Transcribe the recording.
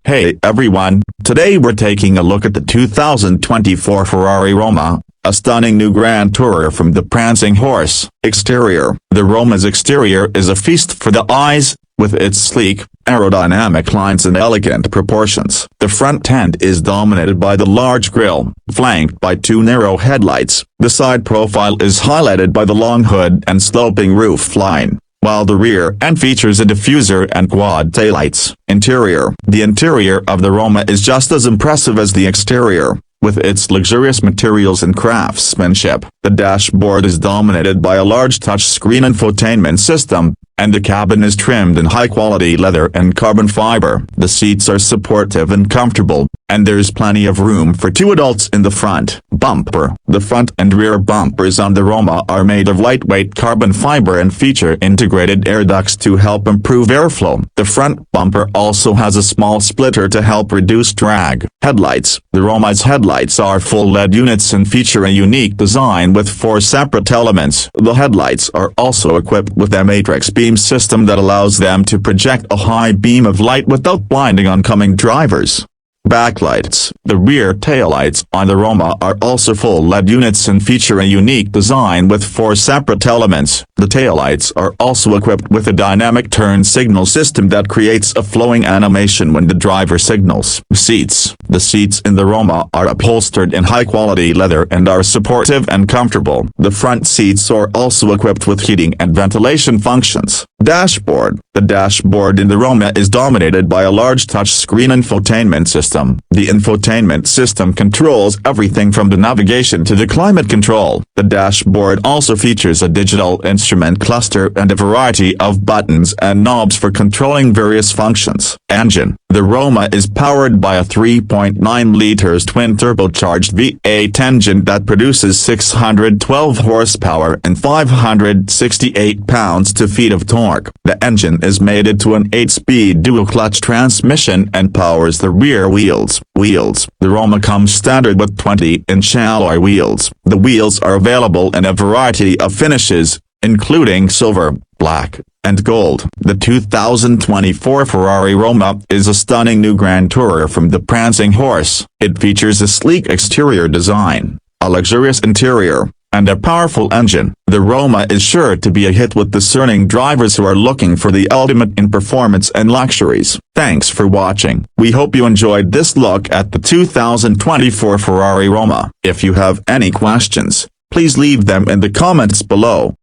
Hey everyone, today we're taking a look at the 2024 Ferrari Roma, a stunning new Grand Tourer from the prancing horse. Exterior. The Roma's exterior is a feast for the eyes, with its sleek, aerodynamic lines and elegant proportions. The front end is dominated by the large grille, flanked by two narrow headlights. The side profile is highlighted by the long hood and sloping roof line, while the rear end features a diffuser and quad taillights. Interior. The interior of the Roma is just as impressive as the exterior, with its luxurious materials and craftsmanship. The dashboard is dominated by a large touchscreen infotainment system, and the cabin is trimmed in high-quality leather and carbon fiber. The seats are supportive and comfortable, and there's plenty of room for two adults in the front bumper. The front and rear bumpers on the Roma are made of lightweight carbon fiber and feature integrated air ducts to help improve airflow. The front bumper also has a small splitter to help reduce drag. Headlights. The Roma's headlights are full LED units and feature a unique design with 4 separate elements. The headlights are also equipped with a matrix beam system that allows them to project a high beam of light without blinding oncoming drivers. Backlights. The rear taillights on the Roma are also full LED units and feature a unique design with 4 separate elements. The taillights are also equipped with a dynamic turn signal system that creates a flowing animation when the driver signals. Seats. The seats in the Roma are upholstered in high-quality leather and are supportive and comfortable. The front seats are also equipped with heating and ventilation functions. Dashboard. The dashboard in the Roma is dominated by a large touchscreen infotainment system. The infotainment system controls everything from the navigation to the climate control. The dashboard also features a digital instrument cluster and a variety of buttons and knobs for controlling various functions. Engine. The Roma is powered by a 3.9 liters twin-turbocharged V8 engine that produces 612 horsepower and 568 pounds-feet of torque. The engine is mated to an 8-speed dual-clutch transmission and powers the rear wheels. The Roma comes standard with 20-inch alloy wheels. The wheels are available in a variety of finishes, including silver, black, and gold. The 2024 Ferrari Roma is a stunning new Grand Tourer from the prancing horse. It features a sleek exterior design, a luxurious interior, and a powerful engine. The Roma is sure to be a hit with discerning drivers who are looking for the ultimate in performance and luxuries. Thanks for watching. We hope you enjoyed this look at the 2024 Ferrari Roma. If you have any questions, please leave them in the comments below.